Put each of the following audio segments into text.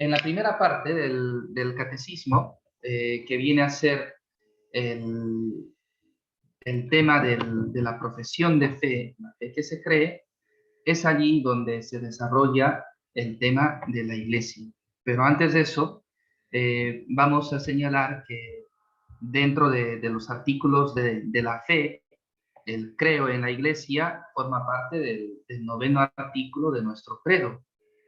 En la primera parte del catecismo, que viene a ser el, el tema de la profesión de fe, la fe que se cree, es allí donde se desarrolla el tema de la iglesia. Pero antes de eso, vamos a señalar que dentro de los artículos de la fe, el creo en la iglesia forma parte del noveno artículo de nuestro credo.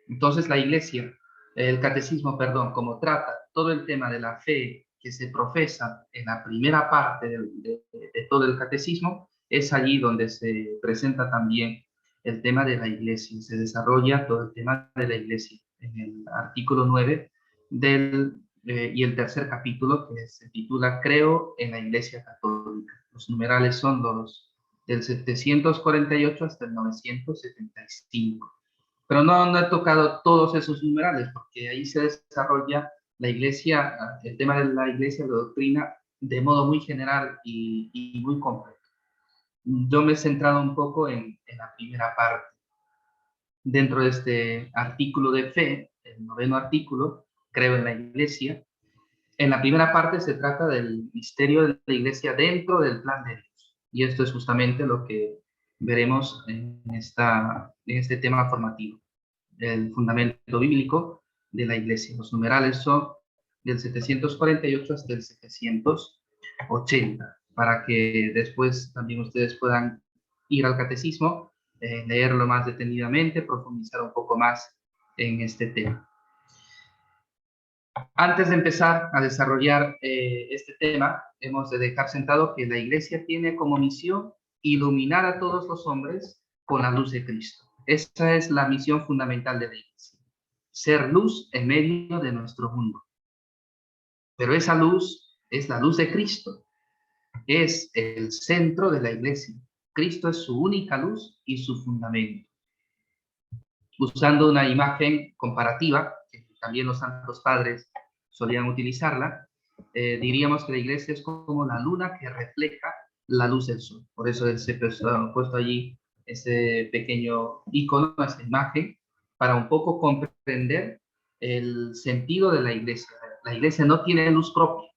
Entonces la iglesia, el catecismo, perdón, como trata todo el tema de la fe que se profesa en la primera parte de todo el catecismo, es allí donde se presenta también el tema de la iglesia, se desarrolla todo el tema de la iglesia en el artículo 9 y el tercer capítulo, que se titula Creo en la Iglesia Católica. Los numerales son los del 748 hasta el 975. Pero no he tocado todos esos numerales, porque ahí se desarrolla la iglesia, el tema de la iglesia, la doctrina, de modo muy general y muy completo. Yo me he centrado un poco en la primera parte. Dentro de este artículo de fe, el noveno artículo, creo en la iglesia, en la primera parte se trata del misterio de la iglesia dentro del plan de Dios. Y esto es justamente lo que veremos en este tema formativo, el fundamento bíblico de la iglesia. Los numerales son del 748 hasta el 780, para que después también ustedes puedan ir al catecismo, leerlo más detenidamente, profundizar un poco más en este tema. Antes de empezar a desarrollar este tema, hemos de dejar sentado que la iglesia tiene como misión iluminar a todos los hombres con la luz de Cristo. Esa es la misión fundamental de la iglesia, ser luz en medio de nuestro mundo. Pero esa luz es la luz de Cristo, es el centro de la iglesia. Cristo es su única luz y su fundamento. Usando una imagen comparativa, que también los santos padres solían utilizarla, diríamos que la iglesia es como la luna que refleja la luz del sol. Por eso se ha puesto allí ese pequeño icono, esa imagen, para un poco comprender el sentido de la iglesia. La iglesia no tiene luz propia.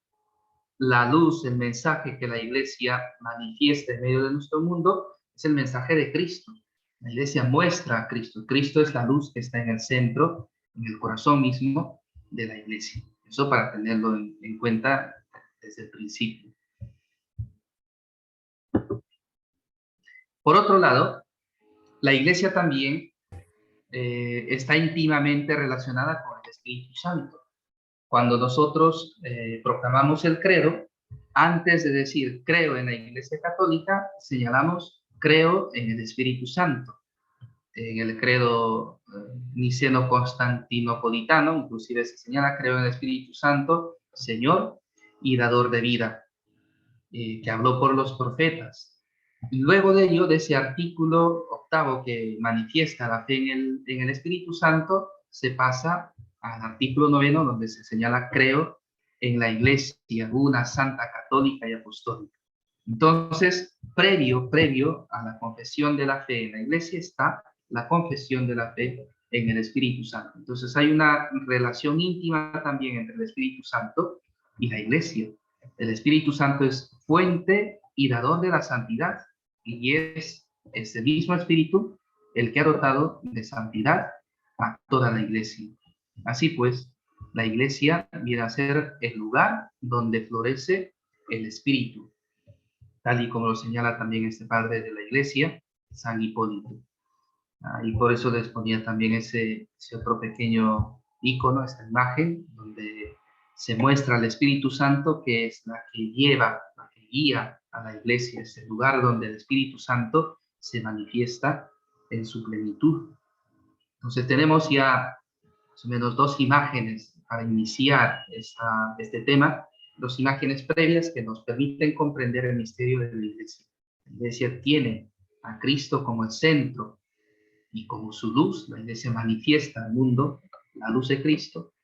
La luz, el mensaje que la iglesia manifiesta en medio de nuestro mundo, es el mensaje de Cristo. La iglesia muestra a Cristo. Cristo es la luz que está en el centro, en el corazón mismo de la iglesia. Eso para tenerlo en cuenta desde el principio. Por otro lado, la iglesia también está íntimamente relacionada con el Espíritu Santo. Cuando nosotros proclamamos el credo, antes de decir creo en la Iglesia Católica, señalamos creo en el Espíritu Santo. En el credo niceno-constantinopolitano, inclusive se señala creo en el Espíritu Santo, Señor y dador de vida, que habló por los profetas. Y luego de ello, de ese artículo octavo que manifiesta la fe en el Espíritu Santo, se pasa al artículo noveno, donde se señala creo en la Iglesia, una santa, católica y apostólica. Entonces, previo a la confesión de la fe en la Iglesia está la confesión de la fe en el Espíritu Santo. Entonces, hay una relación íntima también entre el Espíritu Santo y la Iglesia. El Espíritu Santo es fuente y dador de la santidad, y es ese mismo Espíritu el que ha dotado de santidad a toda la Iglesia. Así pues, la Iglesia viene a ser el lugar donde florece el Espíritu, tal y como lo señala también este padre de la Iglesia, San Hipólito. Y por eso les ponía también ese otro pequeño icono, esta imagen, donde se muestra el Espíritu Santo, que es la que lleva, la que guía a la iglesia, es el lugar donde el Espíritu Santo se manifiesta en su plenitud. Entonces tenemos ya más o menos dos imágenes para iniciar este tema, dos imágenes previas que nos permiten comprender el misterio de la iglesia. La iglesia tiene a Cristo como el centro, y como su luz, la iglesia manifiesta al mundo la luz de Cristo,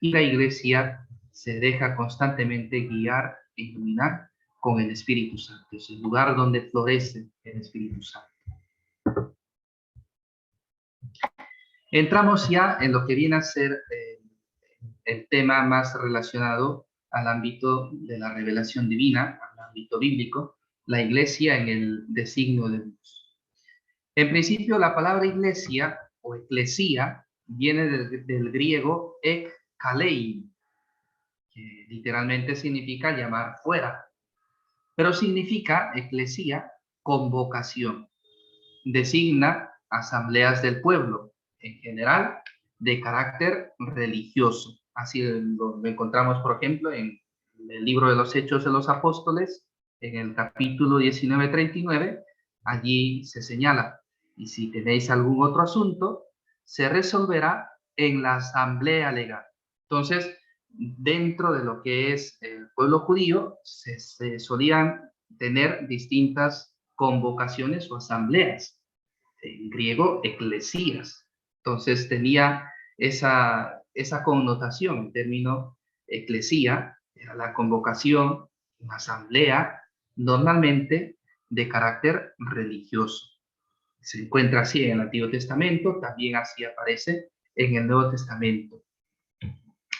y la iglesia se deja constantemente guiar e iluminar con el Espíritu Santo. Es el lugar donde florece el Espíritu Santo. Entramos ya en lo que viene a ser el tema más relacionado al ámbito de la revelación divina, al ámbito bíblico, la iglesia en el designio de Dios. En principio, la palabra iglesia o eclesía viene del griego ekkalein, que literalmente significa llamar fuera, pero significa eclesía, convocación. Designa asambleas del pueblo, en general, de carácter religioso. Así lo encontramos, por ejemplo, en el libro de los Hechos de los Apóstoles, en el capítulo 19:39, allí se señala, y si tenéis algún otro asunto, se resolverá en la asamblea legal. Entonces, dentro de lo que es el pueblo judío, se solían tener distintas convocaciones o asambleas, en griego, eclesías. Entonces tenía esa connotación, el término eclesía, era la convocación, una asamblea, normalmente de carácter religioso. Se encuentra así en el Antiguo Testamento, también así aparece en el Nuevo Testamento.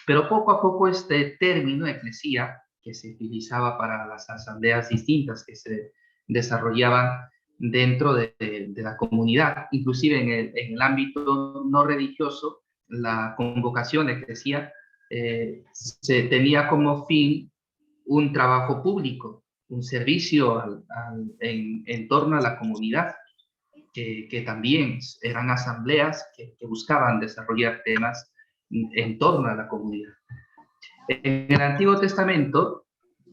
Pero poco a poco este término eclesía, que se utilizaba para las asambleas distintas que se desarrollaban dentro de la comunidad, inclusive en el ámbito no religioso, la convocación eclesía se tenía como fin un trabajo público, un servicio en torno a la comunidad, que también eran asambleas que buscaban desarrollar temas en torno a la comunidad. En el Antiguo Testamento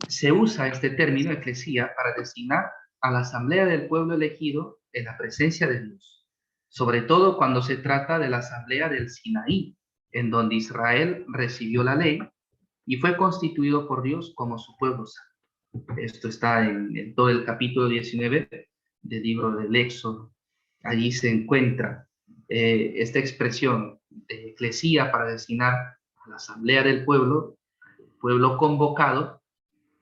se usa este término eclesía para designar a la asamblea del pueblo elegido en la presencia de Dios, sobre todo cuando se trata de la asamblea del Sinaí, en donde Israel recibió la ley y fue constituido por Dios como su pueblo santo. Esto está en todo el capítulo 19 del libro del Éxodo. Allí se encuentra esta expresión de eclesía para designar a la asamblea del pueblo convocado,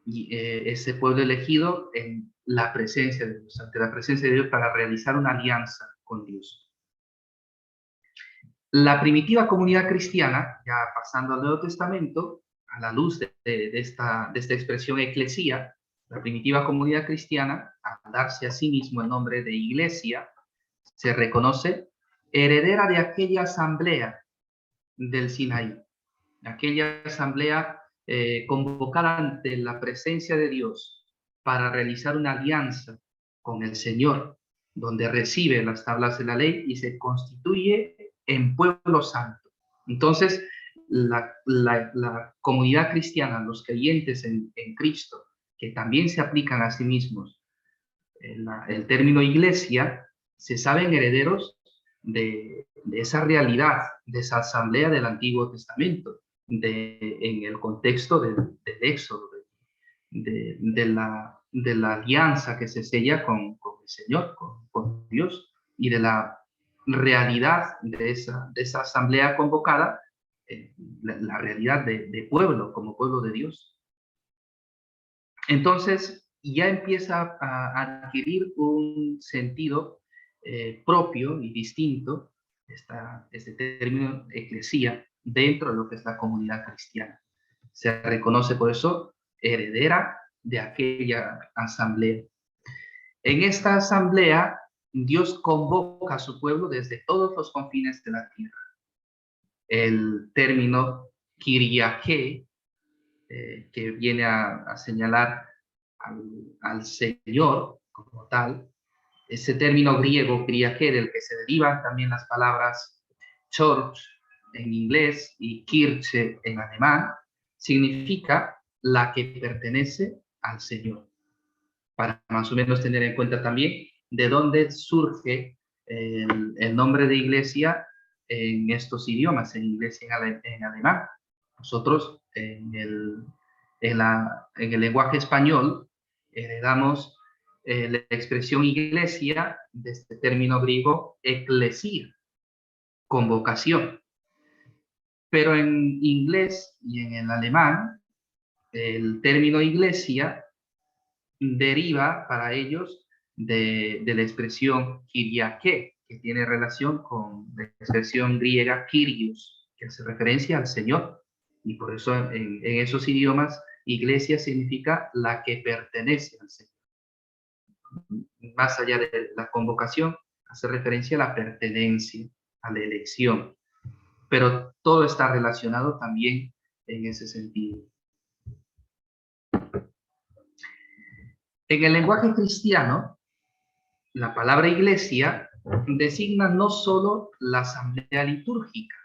y ese pueblo elegido en la presencia de Dios, ante la presencia de Dios, para realizar una alianza con Dios. La primitiva comunidad cristiana, ya pasando al Nuevo Testamento, a la luz de esta expresión eclesía, la primitiva comunidad cristiana, al darse a sí mismo el nombre de iglesia, se reconoce heredera de aquella asamblea del Sinaí, aquella asamblea convocada ante la presencia de Dios para realizar una alianza con el Señor, donde recibe las tablas de la ley y se constituye en pueblo santo. Entonces, la comunidad cristiana, los creyentes en Cristo, que también se aplican a sí mismos el término iglesia, se saben herederos de esa realidad, de esa asamblea del Antiguo Testamento, en el contexto del Éxodo, de la alianza que se sella con el Señor, con Dios, y de la realidad de esa asamblea convocada, la realidad de pueblo, como pueblo de Dios. Entonces, ya empieza a adquirir un sentido propio y distinto este término eclesía dentro de lo que es la comunidad cristiana. Se reconoce por eso heredera de aquella asamblea. En esta asamblea, Dios convoca a su pueblo desde todos los confines de la tierra. El término Kyriake, que viene a señalar al Señor como tal, ese término griego, Kyriake, del que se derivan también las palabras church en inglés y Kirche en alemán, significa la que pertenece al Señor. Para más o menos tener en cuenta también de dónde surge el nombre de iglesia en estos idiomas, en inglés y en alemán. Nosotros en el lenguaje español heredamos la expresión iglesia de este término griego eclesia, convocación. Pero en inglés y en el alemán, el término iglesia deriva para ellos de la expresión Kyriake, que tiene relación con la expresión griega Kyrios, que hace referencia al Señor. Y por eso en esos idiomas, iglesia significa la que pertenece al Señor. Más allá de la convocación, hace referencia a la pertenencia, a la elección. Pero todo está relacionado también en ese sentido. En el lenguaje cristiano, la palabra iglesia designa no solo la asamblea litúrgica.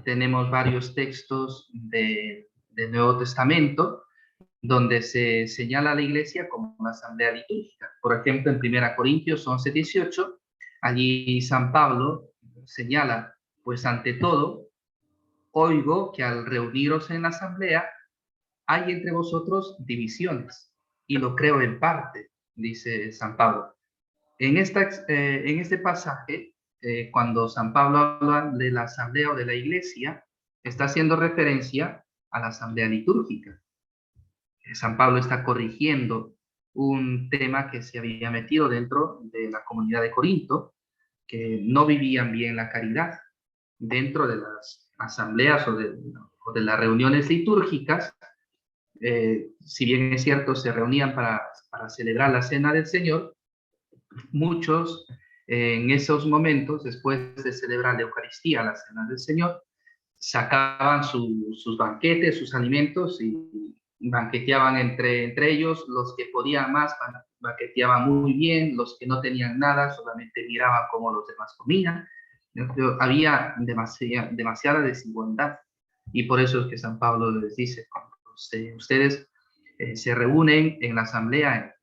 Tenemos varios textos del Nuevo Testamento donde se señala a la iglesia como una asamblea litúrgica. Por ejemplo, en 1 Corintios 11:18, allí San Pablo señala, pues ante todo, oigo que al reuniros en la asamblea hay entre vosotros divisiones, y lo creo en parte, dice San Pablo. En este pasaje, cuando San Pablo habla de la asamblea o de la iglesia, está haciendo referencia a la asamblea litúrgica. San Pablo está corrigiendo un tema que se había metido dentro de la comunidad de Corinto, que no vivían bien la caridad dentro de las asambleas o de las reuniones litúrgicas. Si bien es cierto, se reunían para celebrar la cena del Señor, muchos en esos momentos, después de celebrar la Eucaristía, la cena del Señor, sacaban sus banquetes, sus alimentos y banqueteaban entre ellos. Los que podían más banqueteaban muy bien, los que no tenían nada solamente miraban cómo los demás comían. Había demasiada desigualdad, y por eso es que San Pablo les dice, cuando ustedes se reúnen en la asamblea,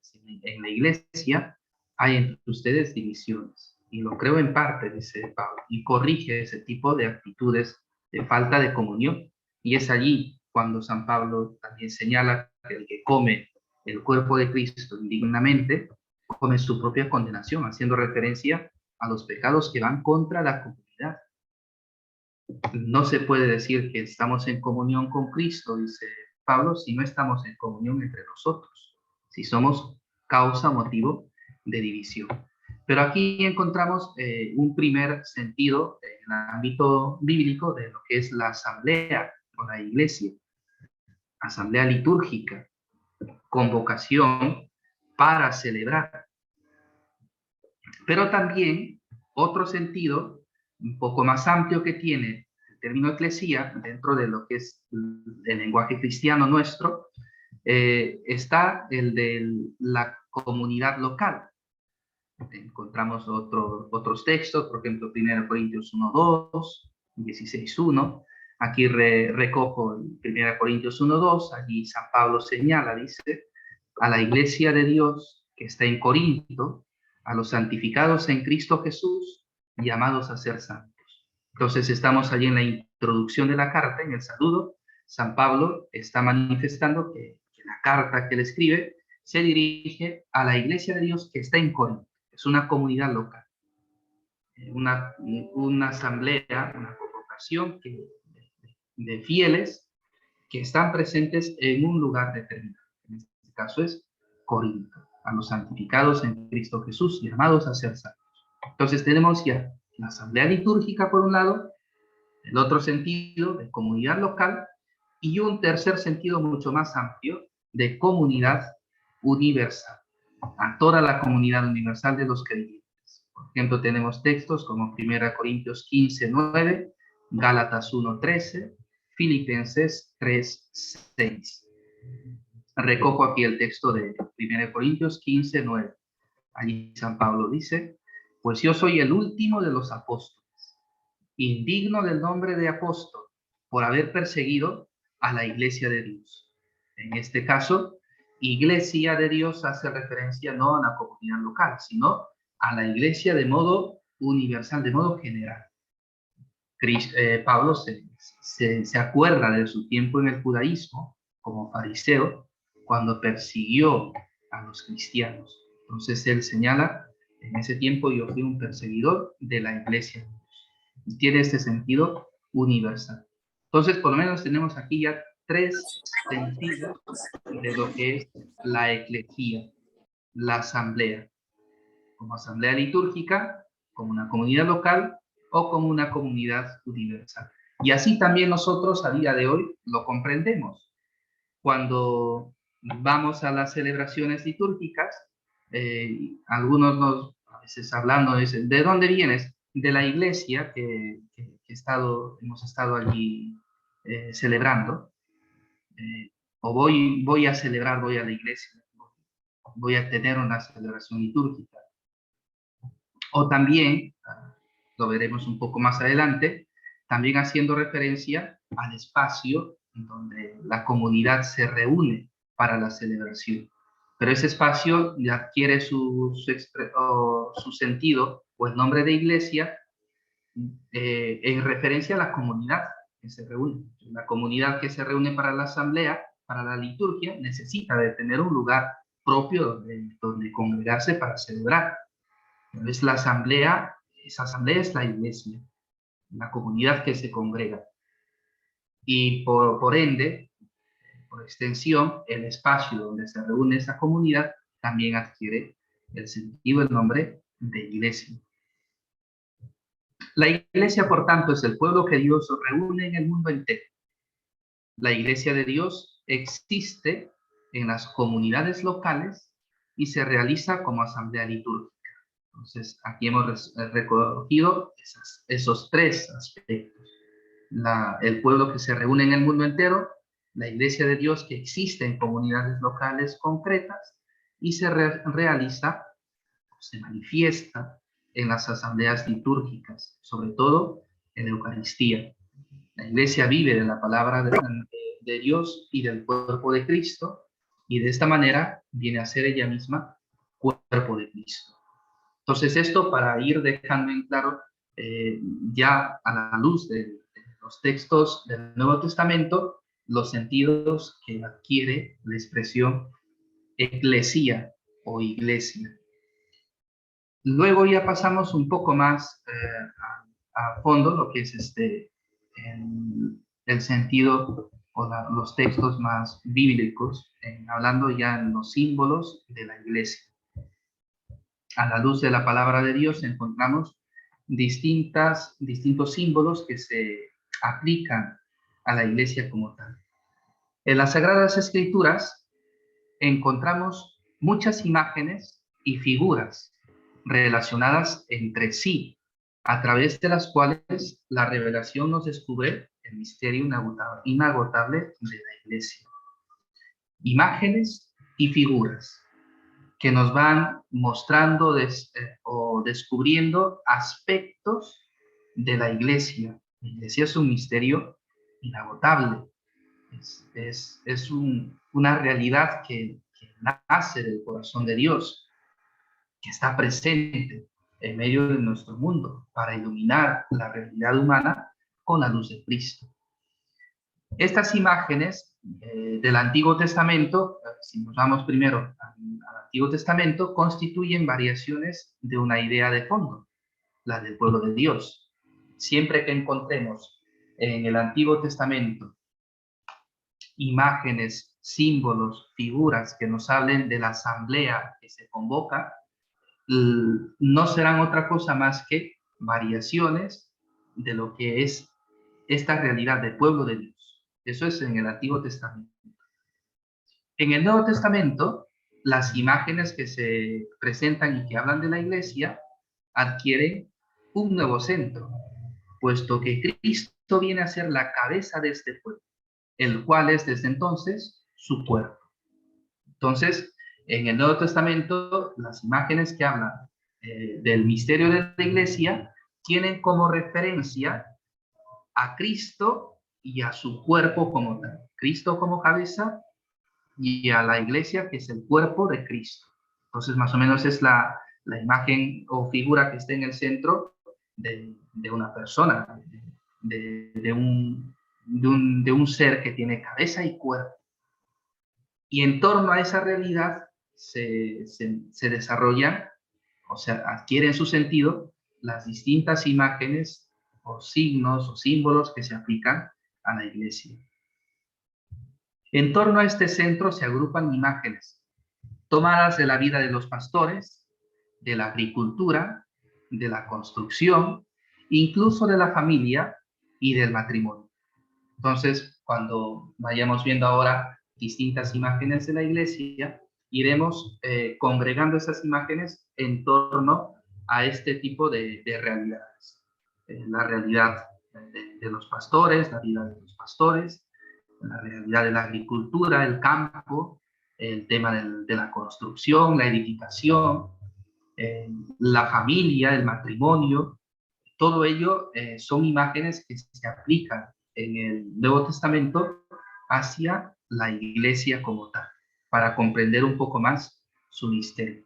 en la iglesia, hay entre ustedes divisiones, y lo creo en parte, dice Pablo, y corrige ese tipo de actitudes de falta de comunión. Y es allí cuando San Pablo también señala que el que come el cuerpo de Cristo indignamente, come su propia condenación, haciendo referencia a los pecados que van contra la comunidad. No se puede decir que estamos en comunión con Cristo, dice Pablo, si no estamos en comunión entre nosotros, si somos causa, motivo de división. Pero aquí encontramos un primer sentido en el ámbito bíblico de lo que es la asamblea o la iglesia, asamblea litúrgica, convocación para celebrar. Pero también otro sentido un poco más amplio que tiene el término eclesía dentro de lo que es el lenguaje cristiano nuestro, está el de la comunidad local. Encontramos otros textos, por ejemplo, 1 Corintios 1:2, 16:1. Aquí recojo 1 Corintios 1:2, allí San Pablo señala, dice, a la iglesia de Dios que está en Corinto, a los santificados en Cristo Jesús, llamados a ser santos. Entonces estamos allí en la introducción de la carta, en el saludo. San Pablo está manifestando que la carta que él escribe se dirige a la iglesia de Dios que está en Corinto. Es una comunidad local, una asamblea, una convocación de fieles que están presentes en un lugar determinado. En este caso es Corinto, a los santificados en Cristo Jesús, llamados a ser santos. Entonces tenemos ya la asamblea litúrgica por un lado, el otro sentido de comunidad local, y un tercer sentido mucho más amplio de comunidad universal, a toda la comunidad universal de los creyentes. Por ejemplo, tenemos textos como 1 Corintios 15:9, Gálatas 1:13, Filipenses 3:6. Recojo aquí el texto de 1 Corintios 15:9. Allí San Pablo dice, pues yo soy el último de los apóstoles, indigno del nombre de apóstol, por haber perseguido a la iglesia de Dios. En este caso, iglesia de Dios hace referencia no a la comunidad local, sino a la iglesia de modo universal, de modo general. Pablo se acuerda de su tiempo en el judaísmo como fariseo, cuando persiguió a los cristianos. Entonces él señala, en ese tiempo yo fui un perseguidor de la iglesia de Dios. Y tiene este sentido universal. Entonces, por lo menos tenemos aquí ya tres sentidos de lo que es la eclesía, la asamblea, como asamblea litúrgica, como una comunidad local o como una comunidad universal. Y así también nosotros a día de hoy lo comprendemos. Cuando vamos a las celebraciones litúrgicas, algunos nos, a veces hablando, dicen, ¿de dónde vienes? De la iglesia que hemos estado allí celebrando. O voy a celebrar, voy a la iglesia, voy a tener una celebración litúrgica. O también, lo veremos un poco más adelante, también haciendo referencia al espacio donde la comunidad se reúne para la celebración. Pero ese espacio ya adquiere su sentido o el nombre de iglesia en referencia a la comunidad que se reúne. La comunidad que se reúne para la asamblea, para la liturgia, necesita de tener un lugar propio donde congregarse para celebrar. Entonces la asamblea, esa asamblea es la iglesia, la comunidad que se congrega. Y por ende, por extensión, el espacio donde se reúne esa comunidad también adquiere el sentido, el nombre de iglesia. La iglesia, por tanto, es el pueblo que Dios reúne en el mundo entero. La iglesia de Dios existe en las comunidades locales y se realiza como asamblea litúrgica. Entonces, aquí hemos recogido esos tres aspectos. El pueblo que se reúne en el mundo entero, la iglesia de Dios que existe en comunidades locales concretas y se realiza, se manifiesta en las asambleas litúrgicas, sobre todo en la Eucaristía. La iglesia vive de la palabra de Dios y del cuerpo de Cristo, y de esta manera viene a ser ella misma cuerpo de Cristo. Entonces esto para ir dejando en claro ya a la luz de los textos del Nuevo Testamento, los sentidos que adquiere la expresión eclesia o iglesia. Luego ya pasamos un poco más a fondo lo que es el sentido o los textos más bíblicos, hablando ya en los símbolos de la iglesia. A la luz de la palabra de Dios encontramos distintos símbolos que se aplican a la iglesia como tal. En las Sagradas Escrituras encontramos muchas imágenes y figuras relacionadas entre sí, a través de las cuales la revelación nos descubre el misterio inagotable de la iglesia. Imágenes y figuras que nos van mostrando o descubriendo aspectos de la iglesia. La iglesia es un misterio inagotable. Es una realidad que nace del corazón de Dios, que está presente en medio de nuestro mundo para iluminar la realidad humana con la luz de Cristo. Estas imágenes del Antiguo Testamento, si nos vamos primero al Antiguo Testamento, constituyen variaciones de una idea de fondo, la del pueblo de Dios. Siempre que encontremos en el Antiguo Testamento imágenes, símbolos, figuras que nos hablen de la asamblea que se convoca, no serán otra cosa más que variaciones de lo que es esta realidad del pueblo de Dios. Eso es en el Antiguo Testamento. En el Nuevo Testamento, las imágenes que se presentan y que hablan de la iglesia adquieren un nuevo centro, puesto que Cristo viene a ser la cabeza de este pueblo, el cual es desde entonces su cuerpo. Entonces, en el Nuevo Testamento, las imágenes que hablan del misterio de la iglesia tienen como referencia a Cristo y a su cuerpo como tal. Cristo como cabeza y a la iglesia que es el cuerpo de Cristo. Entonces, más o menos es la imagen o figura que está en el centro de una persona, de un ser que tiene cabeza y cuerpo. Y en torno a esa realidad se desarrollan, o sea, adquieren su sentido las distintas imágenes o signos o símbolos que se aplican a la iglesia. En torno a este centro se agrupan imágenes tomadas de la vida de los pastores, de la agricultura, de la construcción, incluso de la familia, y del matrimonio. Entonces, cuando vayamos viendo ahora distintas imágenes de la iglesia, iremos congregando esas imágenes en torno a este tipo de realidades. La realidad de los pastores, la vida de los pastores, la realidad de la agricultura, el campo, el tema de la construcción, la edificación, la familia, el matrimonio. Todo ello son imágenes que se aplican en el Nuevo Testamento hacia la iglesia como tal, para comprender un poco más su misterio.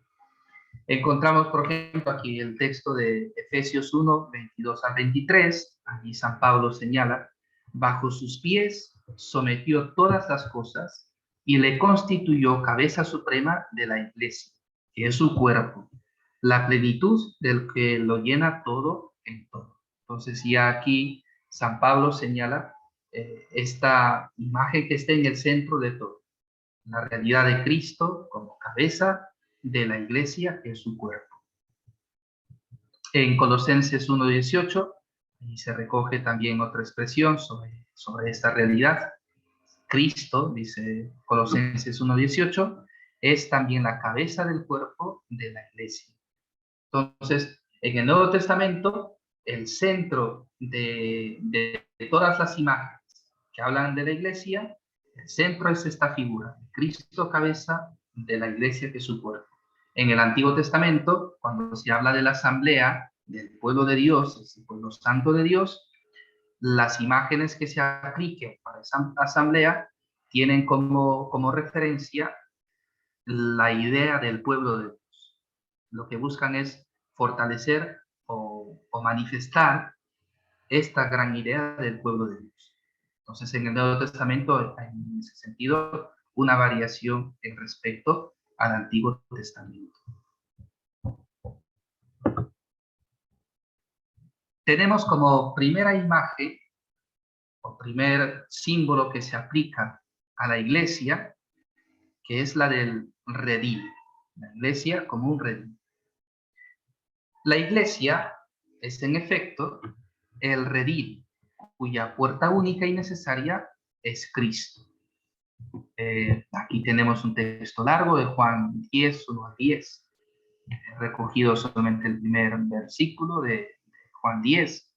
Encontramos, por ejemplo, aquí el texto de Efesios 1, 22 a 23. Allí San Pablo señala: bajo sus pies sometió todas las cosas y le constituyó cabeza suprema de la iglesia, que es su cuerpo, la plenitud del que lo llena todo en todo. Entonces ya aquí San Pablo señala esta imagen que está en el centro de todo, la realidad de Cristo como cabeza de la iglesia, que es su cuerpo. En Colosenses 1:18 se recoge también otra expresión sobre esta realidad. Cristo, dice Colosenses 1:18, es también la cabeza del cuerpo de la iglesia. Entonces, en el Nuevo Testamento, el centro de todas las imágenes que hablan de la iglesia, el centro es esta figura, Cristo cabeza de la iglesia que es su cuerpo. En el Antiguo Testamento, cuando se habla de la asamblea, del pueblo de Dios, el pueblo santo de Dios, las imágenes que se apliquen para esa asamblea tienen como referencia la idea del pueblo de Dios. Lo que buscan es fortalecer o manifestar esta gran idea del pueblo de Dios. Entonces, en el Nuevo Testamento hay en ese sentido una variación en respecto al Antiguo Testamento. Tenemos como primera imagen o primer símbolo que se aplica a la iglesia, que es la del redil. La iglesia como un redil. La iglesia es en efecto el redil, cuya puerta única y necesaria es Cristo. Aquí tenemos un texto largo de Juan 10, 1 a 10. He recogido solamente el primer versículo de Juan 10.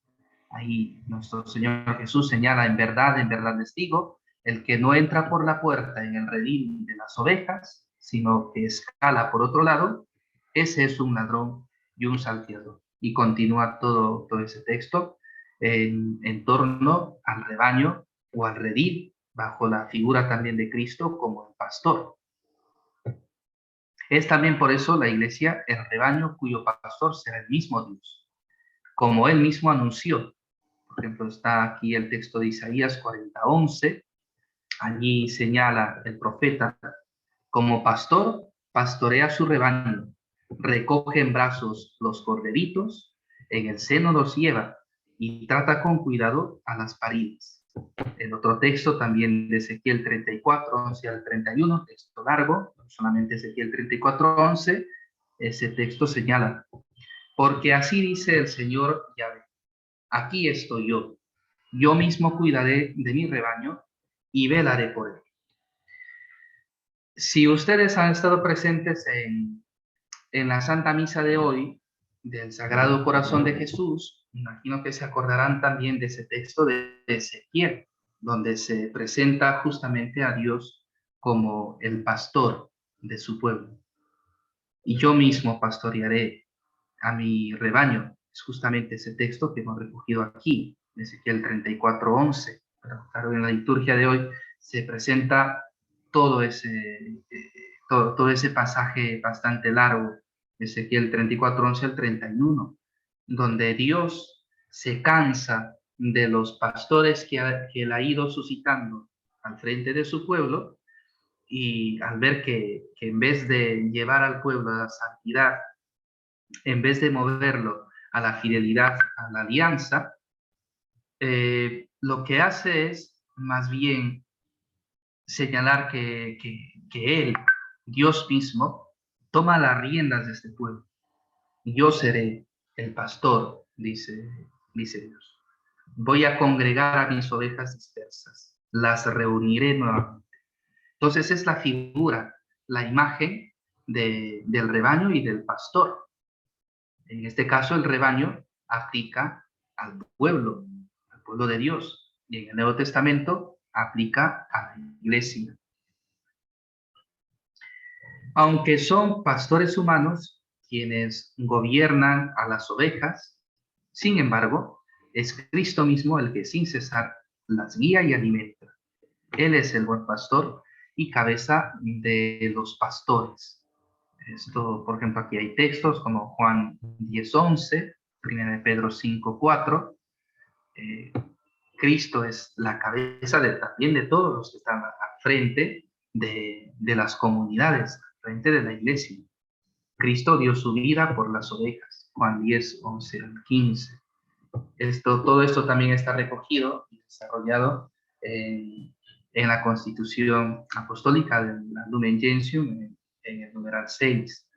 Ahí nuestro Señor Jesús señala: en verdad les digo, el que no entra por la puerta en el redil de las ovejas, sino que escala por otro lado, ese es un ladrón y un salteador. Y continúa todo ese texto en torno al rebaño o al redil, bajo la figura también de Cristo como el pastor. Es también por eso la iglesia el rebaño cuyo pastor será el mismo Dios, como él mismo anunció. Por ejemplo, está aquí el texto de Isaías 40:11. Allí señala el profeta: como pastor, pastorea su rebaño, recoge en brazos los corderitos, en el seno los lleva y trata con cuidado a las paridas. El otro texto también de Ezequiel 34:11 al 31, texto largo, solamente Ezequiel 34:11, ese texto señala: porque así dice el Señor Yahvé, aquí estoy yo mismo cuidaré de mi rebaño y velaré por él. Si ustedes han estado presentes en la Santa Misa de hoy, del Sagrado Corazón de Jesús, imagino que se acordarán también de ese texto de Ezequiel, donde se presenta justamente a Dios como el pastor de su pueblo. Y yo mismo pastorearé a mi rebaño. Es justamente ese texto que hemos recogido aquí, Ezequiel 34:11. Pero claro, en la liturgia de hoy se presenta todo ese pasaje bastante largo, Ezequiel 34:11 al 31, donde Dios se cansa de los pastores que él ha ido suscitando al frente de su pueblo, y al ver que en vez de llevar al pueblo a la santidad, en vez de moverlo a la fidelidad, a la alianza, lo que hace es más bien señalar que Él, Dios mismo, toma las riendas de este pueblo. Yo seré el pastor, dice Dios. Voy a congregar a mis ovejas dispersas, las reuniré nuevamente. Entonces es la figura, la imagen del rebaño y del pastor. En este caso el rebaño aplica al pueblo de Dios. Y en el Nuevo Testamento aplica a la iglesia. Aunque son pastores humanos quienes gobiernan a las ovejas, sin embargo, es Cristo mismo el que sin cesar las guía y alimenta. Él es el buen pastor y cabeza de los pastores. Esto, por ejemplo, aquí hay textos como Juan 10:11, 1 Pedro 5:4. Cristo es la cabeza también de todos los que están al frente de las comunidades, al frente de la iglesia. Cristo dio su vida por las ovejas. Juan 10:11 al 15. Todo esto también está recogido y desarrollado en la Constitución Apostólica de la Lumen Gentium, en el numeral 6.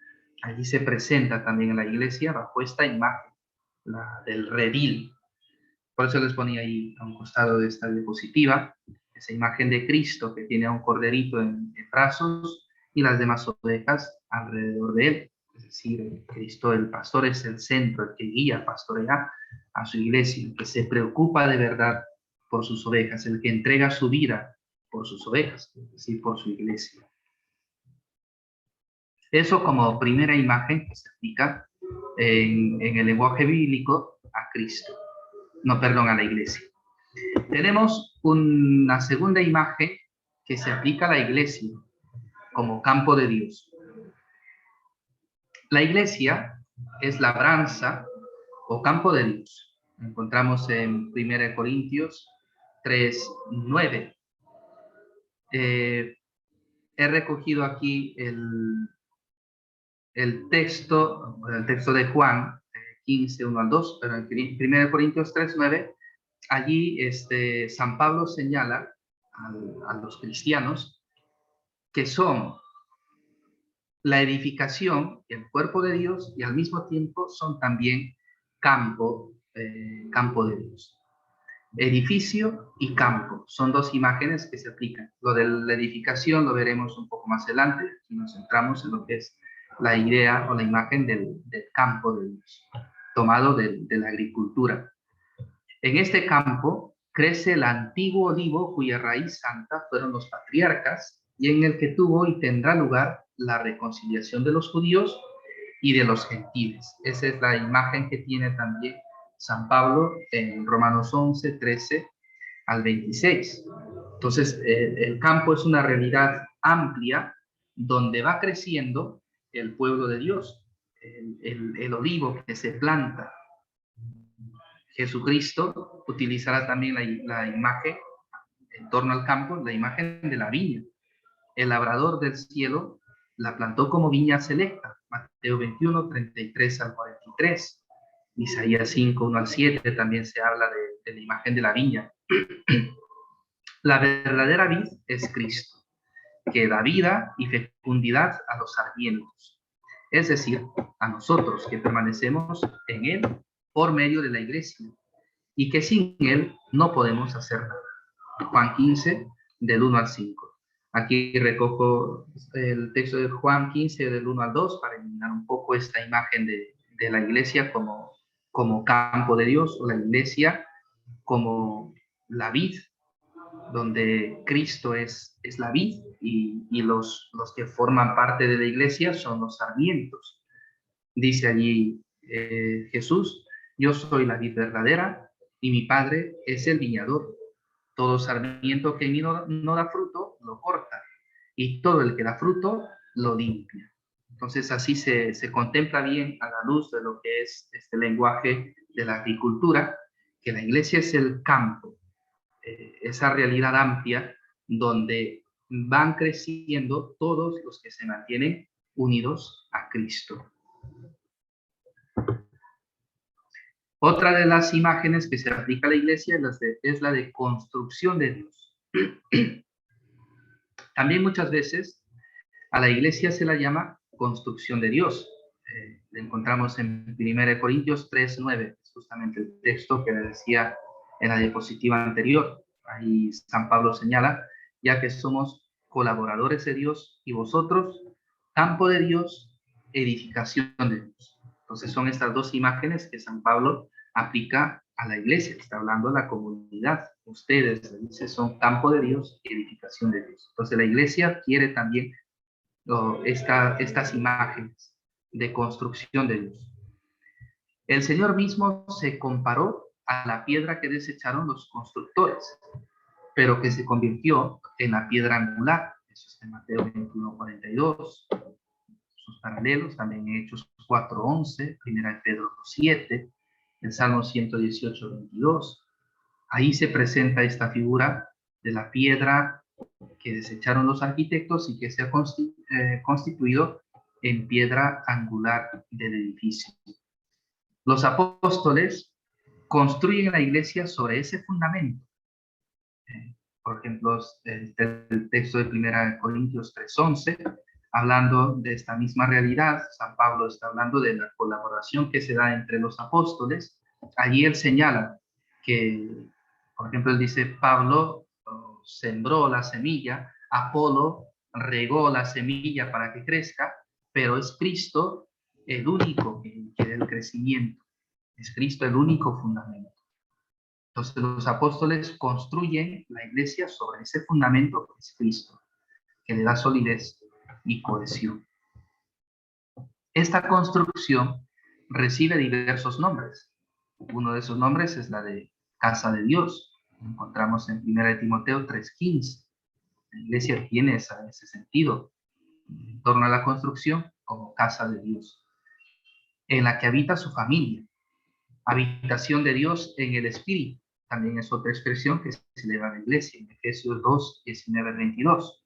Allí se presenta también en la iglesia bajo esta imagen, la del redil. Por eso les ponía ahí a un costado de esta diapositiva, esa imagen de Cristo que tiene a un corderito en brazos y las demás ovejas alrededor de él. Es decir, Cristo, el pastor, es el centro, el que guía, pastorea a su iglesia, el que se preocupa de verdad por sus ovejas, el que entrega su vida por sus ovejas, es decir, por su iglesia. Eso como primera imagen que se aplica en el lenguaje bíblico a Cristo. No, perdón, a la iglesia. Tenemos una segunda imagen que se aplica a la iglesia como campo de Dios. La iglesia es labranza o campo de Dios. Encontramos en 1 Corintios 3:9. He recogido aquí el texto de Juan 15, 1 al 2, pero en 1 Corintios 3:9, allí San Pablo señala a los cristianos que son la edificación, el cuerpo de Dios, y al mismo tiempo son también campo de Dios. Edificio y campo son dos imágenes que se aplican. Lo de la edificación lo veremos un poco más adelante, y nos centramos en lo que es la idea o la imagen del campo de Dios, tomado de la agricultura. En este campo crece el antiguo olivo cuya raíz santa fueron los patriarcas y en el que tuvo y tendrá lugar la reconciliación de los judíos y de los gentiles. Esa es la imagen que tiene también San Pablo en Romanos 11, 13 al 26. Entonces, el campo es una realidad amplia donde va creciendo el pueblo de Dios, el olivo que se planta. Jesucristo utilizará también la imagen en torno al campo, la imagen de la viña. El labrador del cielo la plantó como viña selecta. Mateo 21, 33 al 43. Isaías 5, 1 al 7 también se habla de la imagen de la viña. La verdadera vid es Cristo, que da vida y fecundidad a los sarmientos, es decir, a nosotros que permanecemos en él por medio de la iglesia, y que sin él no podemos hacer nada. Juan 15, del 1 al 5. Aquí recojo el texto de Juan 15, del 1 al 2, para eliminar un poco esta imagen de la iglesia como campo de Dios, o la iglesia como la vid, donde Cristo es la vid y los que forman parte de la iglesia son los sarmientos. Dice allí Jesús: yo soy la vid verdadera y mi Padre es el viñador. Todo sarmiento que en mí no da fruto, lo corta, y todo el que da fruto, lo limpia. Entonces así se contempla bien a la luz de lo que es este lenguaje de la agricultura, que la iglesia es el campo, esa realidad amplia donde van creciendo todos los que se mantienen unidos a Cristo. Otra de las imágenes que se aplica a la iglesia es la de construcción de Dios. También muchas veces a la iglesia se la llama construcción de Dios. La encontramos en 1 Corintios 3:9, justamente el texto que le decía en la diapositiva anterior. Ahí San Pablo señala, ya que somos colaboradores de Dios y vosotros, campo de Dios, edificación de Dios. Entonces son estas dos imágenes que San Pablo aplica a la iglesia. Está hablando de la comunidad. Ustedes, dice, son campo de Dios, edificación de Dios. Entonces la iglesia quiere también estas imágenes de construcción de Dios. El Señor mismo se comparó a la piedra que desecharon los constructores, pero que se convirtió en la piedra angular. Eso está en Mateo 21:42. Sus paralelos también en Hechos 4:11, 1 Pedro 2:7, el Salmo 118:22. Ahí se presenta esta figura de la piedra que desecharon los arquitectos y que se ha constituido en piedra angular del edificio. Los apóstoles construyen la iglesia sobre ese fundamento. Por ejemplo, el texto de 1 Corintios 3:11, hablando de esta misma realidad, San Pablo está hablando de la colaboración que se da entre los apóstoles. Allí él señala que, por ejemplo, él dice, Pablo sembró la semilla, Apolo regó la semilla para que crezca, pero es Cristo el único que da el crecimiento. Es Cristo el único fundamento. Entonces los apóstoles construyen la iglesia sobre ese fundamento que es Cristo, que le da solidez y cohesión. Esta construcción recibe diversos nombres. Uno de esos nombres es la de casa de Dios. Lo encontramos en 1 Timoteo 3:15. La iglesia tiene ese sentido en torno a la construcción como casa de Dios, en la que habita su familia. Habitación de Dios en el Espíritu. También es otra expresión que se le da a la iglesia en Efesios 2:19-22.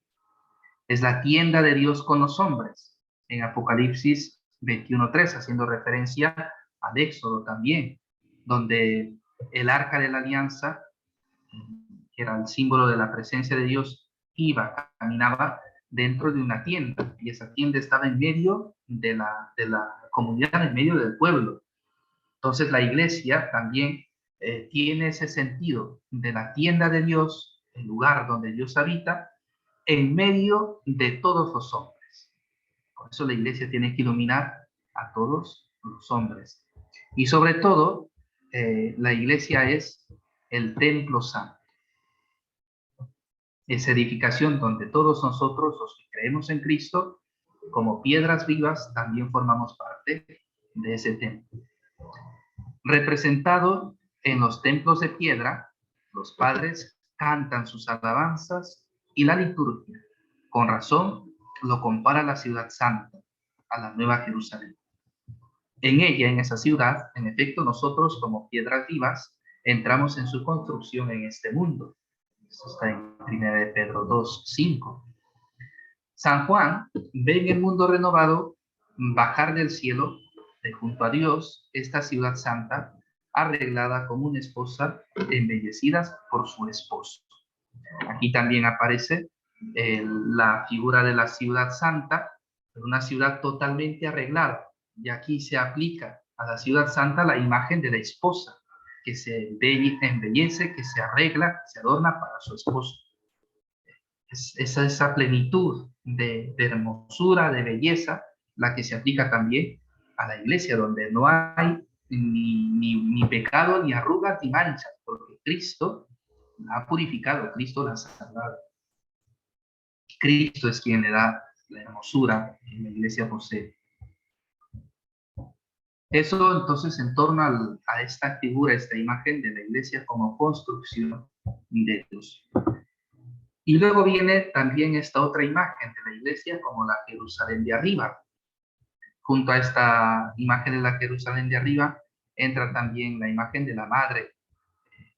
Es la tienda de Dios con los hombres en Apocalipsis 21:3, haciendo referencia al Éxodo también, donde el arca de la alianza, que era el símbolo de la presencia de Dios, caminaba dentro de una tienda, y esa tienda estaba en medio de la comunidad, en medio del pueblo. Entonces la iglesia también tiene ese sentido de la tienda de Dios, el lugar donde Dios habita, en medio de todos los hombres. Por eso la iglesia tiene que iluminar a todos los hombres. Y sobre todo, la iglesia es el templo santo. Esa edificación donde todos nosotros, los que creemos en Cristo, como piedras vivas, también formamos parte de ese templo. Representado en los templos de piedra, los padres cantan sus alabanzas y la liturgia, con razón, lo compara a la ciudad santa, a la Nueva Jerusalén. En ella, en esa ciudad, en efecto, nosotros como piedras vivas, entramos en su construcción en este mundo. Eso está en 1 Pedro 2:5. San Juan ve en el mundo renovado bajar del cielo, de junto a Dios, esta ciudad santa, arreglada como una esposa, embellecida por su esposo. Aquí también aparece la figura de la ciudad santa, una ciudad totalmente arreglada. Y aquí se aplica a la ciudad santa la imagen de la esposa, que se embellece, que se arregla, que se adorna para su esposo. Es esa plenitud de hermosura, de belleza, la que se aplica también a la iglesia, donde no hay ni pecado, ni arrugas, ni manchas, porque Cristo la ha purificado, Cristo la ha salvado. Cristo es quien le da la hermosura que la iglesia posee. Eso entonces en torno a esta figura, esta imagen de la iglesia como construcción de Dios. Y luego viene también esta otra imagen de la iglesia como la Jerusalén de arriba. Junto a esta imagen de la Jerusalén de arriba entra también la imagen de la madre.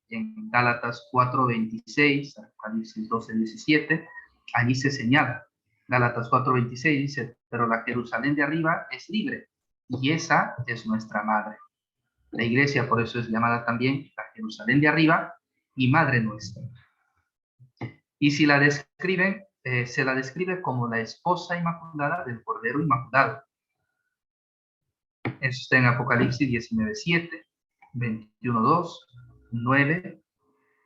En Gálatas 4:26, Apocalipsis 12:17, allí se señala. Gálatas 4:26 dice, pero la Jerusalén de arriba es libre y esa es nuestra madre. La iglesia por eso es llamada también la Jerusalén de arriba y madre nuestra. Y si la describen, se la describe como la esposa inmaculada del Cordero Inmaculado. Eso está en Apocalipsis 19:7, 21:2, 9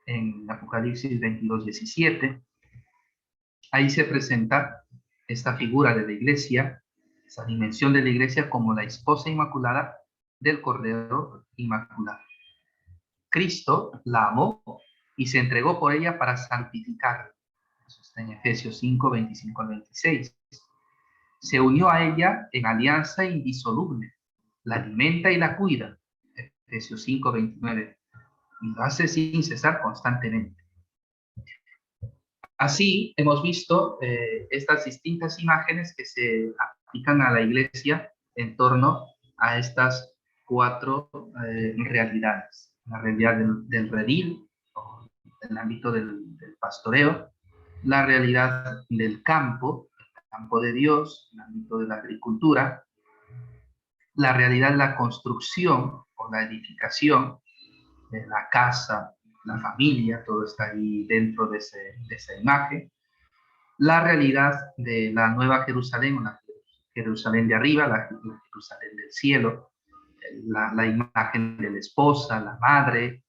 en Apocalipsis 22:17. Ahí se presenta esta figura de la iglesia, esa dimensión de la iglesia como la esposa inmaculada del Cordero Inmaculado. Cristo la amó y se entregó por ella para santificarla. Eso está en Efesios 5:25-26. Se unió a ella en alianza indisoluble, la alimenta y la cuida. Efesios 5:29. Y lo hace sin cesar constantemente. Así hemos visto estas distintas imágenes que se aplican a la iglesia en torno a estas cuatro realidades. La realidad del redil, el ámbito del pastoreo, la realidad del campo, el campo de Dios, el ámbito de la agricultura, la realidad de la construcción o la edificación, de la casa, la familia, todo está ahí dentro de esa imagen. La realidad de la Nueva Jerusalén, la Jerusalén de arriba, la Jerusalén del cielo, la imagen de la esposa, la madre,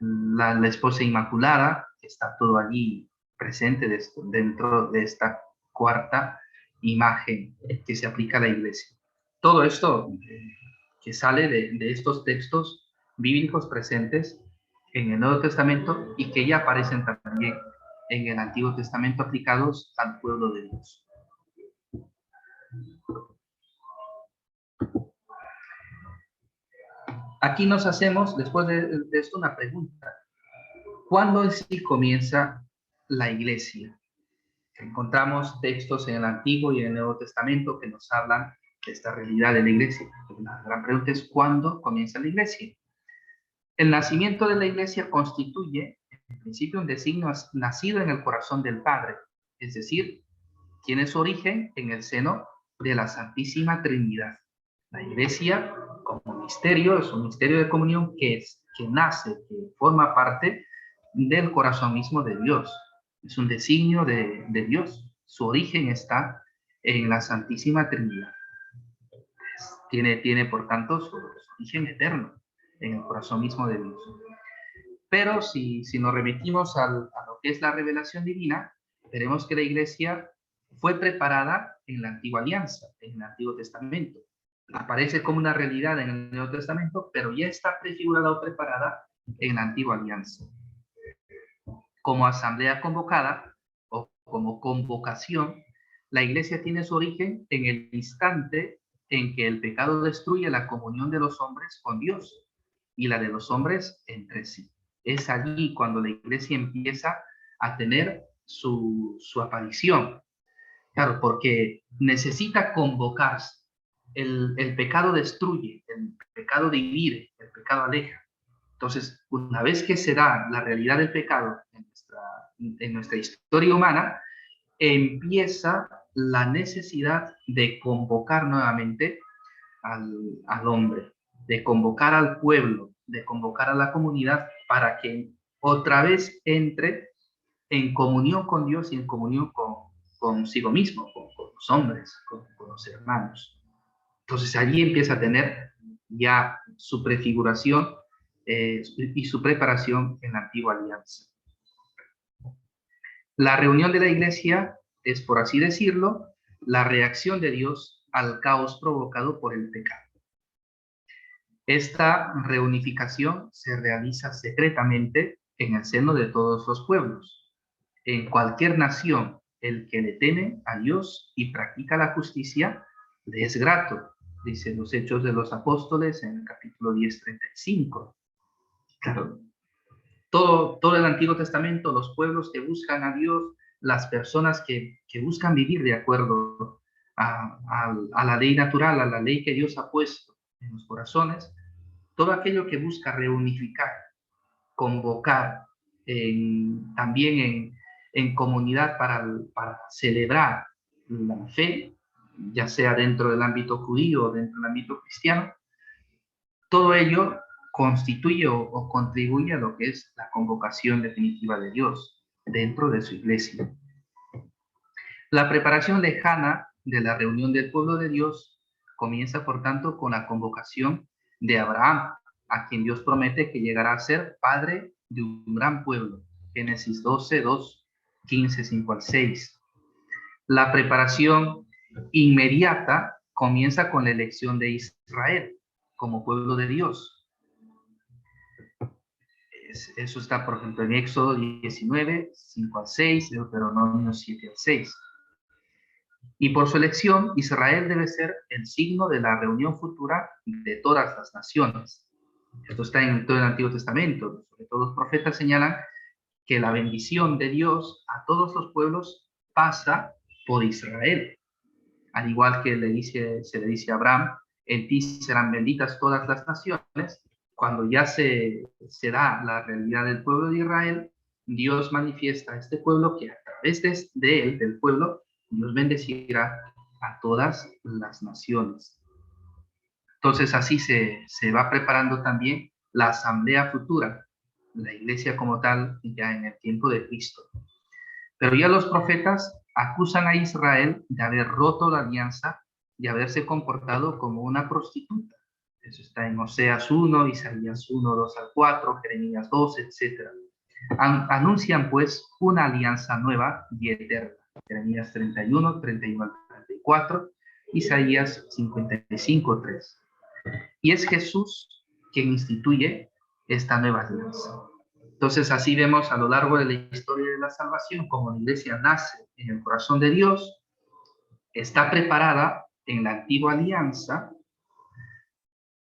la esposa inmaculada, está todo allí presente dentro de esta cuarta imagen que se aplica a la iglesia. Todo esto que sale de estos textos bíblicos presentes en el Nuevo Testamento y que ya aparecen también en el Antiguo Testamento aplicados al pueblo de Dios. Aquí nos hacemos, después de esto, una pregunta. ¿Cuándo en sí comienza la iglesia? Encontramos textos en el Antiguo y en el Nuevo Testamento que nos hablan de esta realidad de la iglesia. La gran pregunta es, ¿cuándo comienza la iglesia? El nacimiento de la iglesia constituye, en principio, un designio nacido en el corazón del Padre, es decir, tiene su origen en el seno de la Santísima Trinidad. La iglesia, como misterio, es un misterio de comunión que nace, que forma parte del corazón mismo de Dios. Es un designio de Dios. Su origen está en la Santísima Trinidad. Tiene por tanto, su origen eterno en el corazón mismo de Dios. Pero si nos remitimos a lo que es la revelación divina, veremos que la iglesia fue preparada en la antigua alianza, en el Antiguo Testamento. Aparece como una realidad en el Nuevo Testamento, pero ya está prefigurada o preparada en la antigua alianza. Como asamblea convocada o como convocación, la iglesia tiene su origen en el instante en que el pecado destruye la comunión de los hombres con Dios y la de los hombres entre sí. Es allí cuando la iglesia empieza a tener su aparición. Claro, porque necesita convocarse. El pecado destruye, el pecado divide, el pecado aleja. Entonces, una vez que se da la realidad del pecado en nuestra historia humana, empieza la necesidad de convocar nuevamente al hombre, de convocar al pueblo, de convocar a la comunidad para que otra vez entre en comunión con Dios y en comunión consigo mismo, con los hombres, con los hermanos. Entonces allí empieza a tener ya su prefiguración y su preparación en la antigua alianza. La reunión de la iglesia es, por así decirlo, la reacción de Dios al caos provocado por el pecado. Esta reunificación se realiza secretamente en el seno de todos los pueblos. En cualquier nación, el que le teme a Dios y practica la justicia, le es grato, dice los Hechos de los Apóstoles en el capítulo 10:35. Claro, todo el Antiguo Testamento, los pueblos que buscan a Dios, las personas que buscan vivir de acuerdo a la ley natural, a la ley que Dios ha puesto en los corazones, todo aquello que busca reunificar, convocar, también en comunidad para celebrar la fe, ya sea dentro del ámbito judío o dentro del ámbito cristiano, todo ello constituye o contribuye a lo que es la convocación definitiva de Dios dentro de su iglesia. La preparación lejana de la reunión del pueblo de Dios comienza, por tanto, con la convocación de Abraham, a quien Dios promete que llegará a ser padre de un gran pueblo. Génesis 12, 2, 15, 5 al 6. La preparación inmediata comienza con la elección de Israel como pueblo de Dios. Eso está, por ejemplo, en Éxodo 19, 5 al 6, Deuteronomio 7 al 6. Y por su elección, Israel debe ser el signo de la reunión futura de todas las naciones. Esto está en todo el Antiguo Testamento. Sobre todo los profetas señalan que la bendición de Dios a todos los pueblos pasa por Israel. Al igual que se le dice a Abraham, en ti serán benditas todas las naciones. Cuando ya se da la realidad del pueblo de Israel, Dios manifiesta a este pueblo que a través de él, del pueblo, Dios bendecirá a todas las naciones. Entonces así se va preparando también la asamblea futura, la iglesia como tal, ya en el tiempo de Cristo. Pero ya los profetas acusan a Israel de haber roto la alianza y haberse comportado como una prostituta. Eso está en Oseas 1, Isaías 1, 2 al 4, Jeremías 2, etc. Anuncian pues una alianza nueva y eterna. Jeremías 31, 31 al 34, Isaías 55, 3. Y es Jesús quien instituye esta nueva alianza. Entonces así vemos a lo largo de la historia de la salvación como la iglesia nace en el corazón de Dios, está preparada en la antigua alianza,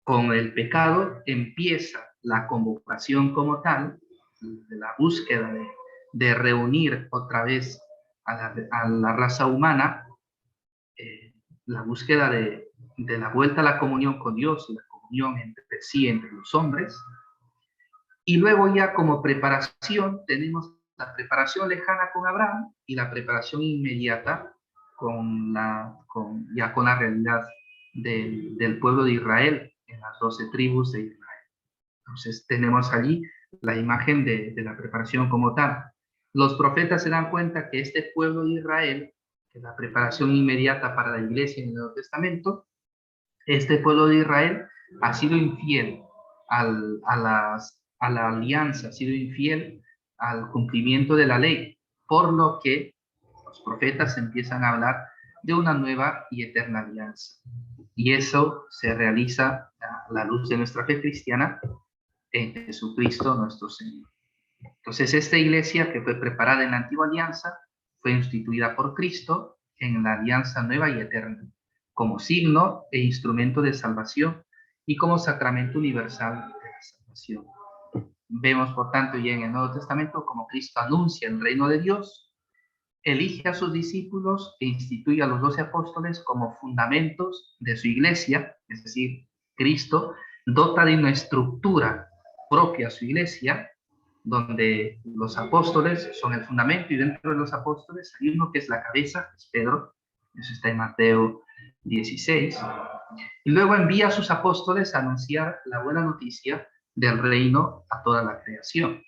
con el pecado empieza la convocación como tal, de la búsqueda de reunir otra vez a la raza humana, la búsqueda de la vuelta a la comunión con Dios y la comunión entre sí, entre los hombres. Y luego ya como preparación tenemos la preparación lejana con Abraham y la preparación inmediata ya con la realidad del pueblo de Israel en las 12 tribus de Israel. Entonces tenemos allí la imagen de la preparación como tal. Los profetas se dan cuenta que este pueblo de Israel, que es la preparación inmediata para la iglesia en el Nuevo Testamento, este pueblo de Israel ha sido infiel a la alianza, ha sido infiel al cumplimiento de la ley, por lo que los profetas empiezan a hablar de una nueva y eterna alianza. Y eso se realiza a la luz de nuestra fe cristiana en Jesucristo nuestro Señor. Entonces, esta iglesia que fue preparada en la antigua alianza fue instituida por Cristo en la alianza nueva y eterna, como signo e instrumento de salvación y como sacramento universal de la salvación. Vemos, por tanto, ya en el Nuevo Testamento como Cristo anuncia el reino de Dios, elige a sus discípulos e instituye a los 12 apóstoles como fundamentos de su iglesia, es decir, Cristo dota de una estructura propia a su iglesia, donde los apóstoles son el fundamento y dentro de los apóstoles hay uno que es la cabeza, es Pedro, eso está en Mateo 16, y luego envía a sus apóstoles a anunciar la buena noticia del reino a toda la creación.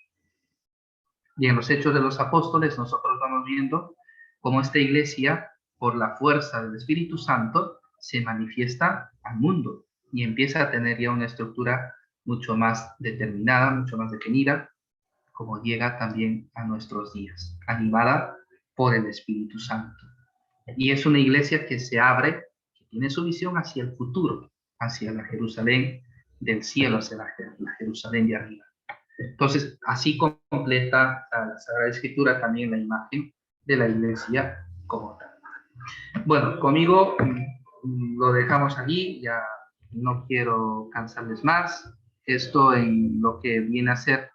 Y en los Hechos de los Apóstoles nosotros vamos viendo cómo esta iglesia, por la fuerza del Espíritu Santo, se manifiesta al mundo y empieza a tener ya una estructura mucho más determinada, mucho más definida, como llega también a nuestros días, animada por el Espíritu Santo. Y es una iglesia que se abre, que tiene su visión hacia el futuro, hacia la Jerusalén del cielo, hacia la Jerusalén de arriba. Entonces, así completa la Sagrada Escritura también la imagen de la iglesia como tal. Bueno, conmigo lo dejamos allí, ya no quiero cansarles más. Esto en lo que viene a ser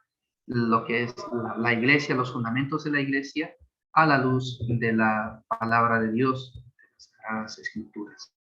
lo que es la iglesia, los fundamentos de la iglesia, a la luz de la palabra de Dios, de las Sagradas Escrituras.